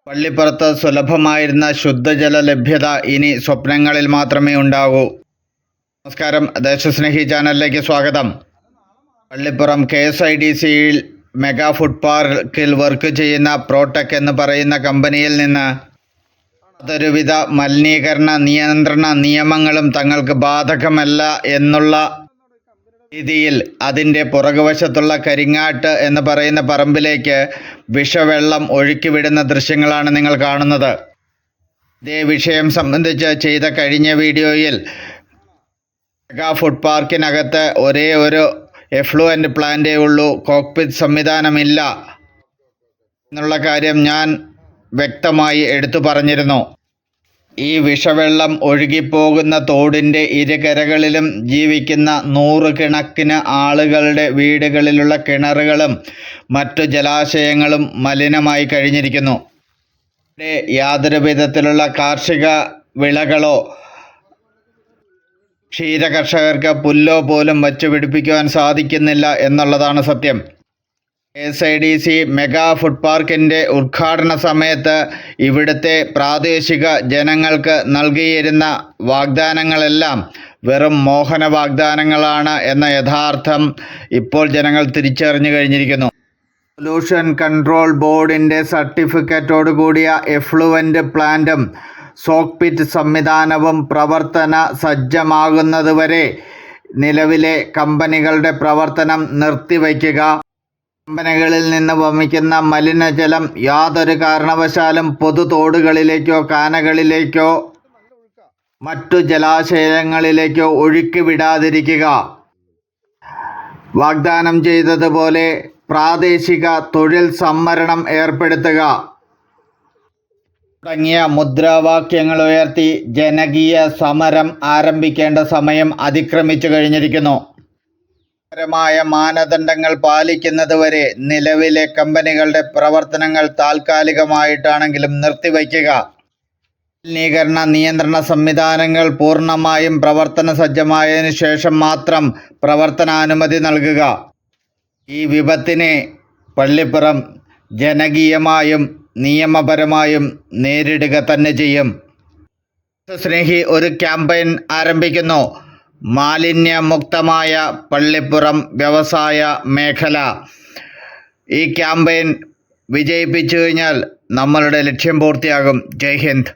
പള്ളിപ്പുറത്ത് സുലഭമായിരുന്ന ശുദ്ധജല ലഭ്യത ഇനി സ്വപ്നങ്ങളിൽ മാത്രമേ ഉണ്ടാകൂ. നമസ്കാരം, ദേശസ്നേഹി ചാനലിലേക്ക് സ്വാഗതം. പള്ളിപ്പുറം KSIDCയിൽ മെഗാ ഫുഡ് പാർക്കിൽ വർക്ക് ചെയ്യുന്ന പ്രോടെക് എന്ന് പറയുന്ന കമ്പനിയിൽ നിന്ന് യാതൊരുവിധ മലിനീകരണ നിയന്ത്രണ നിയമങ്ങളും തങ്ങൾക്ക് ബാധകമല്ല എന്നുള്ള രീതിയിൽ അതിൻ്റെ പുറകുവശത്തുള്ള കരിങ്ങാട്ട് എന്ന് പറയുന്ന പറമ്പിലേക്ക് വിഷവെള്ളം ഒഴുക്കിവിടുന്ന ദൃശ്യങ്ങളാണ് നിങ്ങൾ കാണുന്നത്. ഇതേ വിഷയം സംബന്ധിച്ച് ചെയ്ത കഴിഞ്ഞ വീഡിയോയിൽ മെഗാ ഫുഡ് പാർക്കിനകത്ത് ഒരേ ഒരു എഫ്ലുവൻ്റ് പ്ലാന്റേ ഉള്ളൂ, കോക്പിറ്റ് സംവിധാനമില്ല എന്നുള്ള കാര്യം ഞാൻ വ്യക്തമായി എടുത്തു പറഞ്ഞിരുന്നു. ഈ വിഷവെള്ളം ഒഴുകിപ്പോകുന്ന തോടിൻ്റെ ഇരുകരകളിലും ജീവിക്കുന്ന നൂറുകണക്കിന് ആളുകളുടെ വീടുകളിലുള്ള കിണറുകളും മറ്റു ജലാശയങ്ങളും മലിനമായി കഴിഞ്ഞിരിക്കുന്നു. ഇവിടെ യാതൊരു വിധത്തിലുള്ള കാർഷിക വിളകളോ ക്ഷീരകർഷകർക്ക് പുല്ലോ പോലും വച്ചു പിടിപ്പിക്കുവാൻ സാധിക്കുന്നില്ല എന്നുള്ളതാണ് സത്യം. KSIDC മെഗാ ഫുഡ് പാർക്കിൻ്റെ ഉദ്ഘാടന സമയത്ത് ഇവിടുത്തെ പ്രാദേശിക ജനങ്ങൾക്ക് നൽകിയിരുന്ന വാഗ്ദാനങ്ങളെല്ലാം വെറും മോഹന വാഗ്ദാനങ്ങളാണ് എന്ന യഥാർത്ഥം ഇപ്പോൾ ജനങ്ങൾ തിരിച്ചറിഞ്ഞു കഴിഞ്ഞിരിക്കുന്നു. പൊല്യൂഷൻ കൺട്രോൾ ബോർഡിൻ്റെ സർട്ടിഫിക്കറ്റോട് കൂടിയ എഫ്ലുവൻ്റ് പ്ലാന്റും സോക്പിറ്റ് സംവിധാനവും പ്രവർത്തന സജ്ജമാകുന്നതുവരെ നിലവിലെ കമ്പനികളുടെ പ്രവർത്തനം നിർത്തിവയ്ക്കുക, കമ്പനികളിൽ നിന്ന് വമിക്കുന്ന മലിനജലം യാതൊരു കാരണവശാലും പൊതുതോടുകളിലേക്കോ കാനകളിലേക്കോ മറ്റു ജലാശയങ്ങളിലേക്കോ ഒഴുക്കിവിടാതിരിക്കുക, വാഗ്ദാനം ചെയ്തതുപോലെ പ്രാദേശിക തൊഴിൽ സംവരണം ഏർപ്പെടുത്തുക തുടങ്ങിയ മുദ്രാവാക്യങ്ങൾ ഉയർത്തി ജനകീയ സമരം ആരംഭിക്കേണ്ട സമയം അതിക്രമിച്ചു കഴിഞ്ഞിരിക്കുന്നു. പരമായ മാനദണ്ഡങ്ങൾ പാലിക്കുന്നതുവരെ നിലവിലെ കമ്പനികളുടെ പ്രവർത്തനങ്ങൾ താൽക്കാലികമായിട്ടാണെങ്കിലും നിർത്തിവയ്ക്കുക, മലിനീകരണ നിയന്ത്രണ സംവിധാനങ്ങൾ പൂർണ്ണമായും പ്രവർത്തന സജ്ജമായതിനു ശേഷം മാത്രം പ്രവർത്തനാനുമതി നൽകുക. ഈ വിപത്തിനെ പള്ളിപ്പുറം ജനകീയമായും നിയമപരമായും നേരിടുക തന്നെ ചെയ്യും. സ്നേഹി ഒരു ക്യാമ്പയിൻ ആരംഭിക്കുന്നു. മാലിന്യമുക്തമായ പള്ളിപ്പുറം വ്യവസായ മേഖല. ഈ ക്യാമ്പയിൻ വിജയിപ്പിച്ചു കഴിഞ്ഞാൽ നമ്മളുടെ ലക്ഷ്യം പൂർത്തിയാകും. ജയ് ഹിന്ദ്.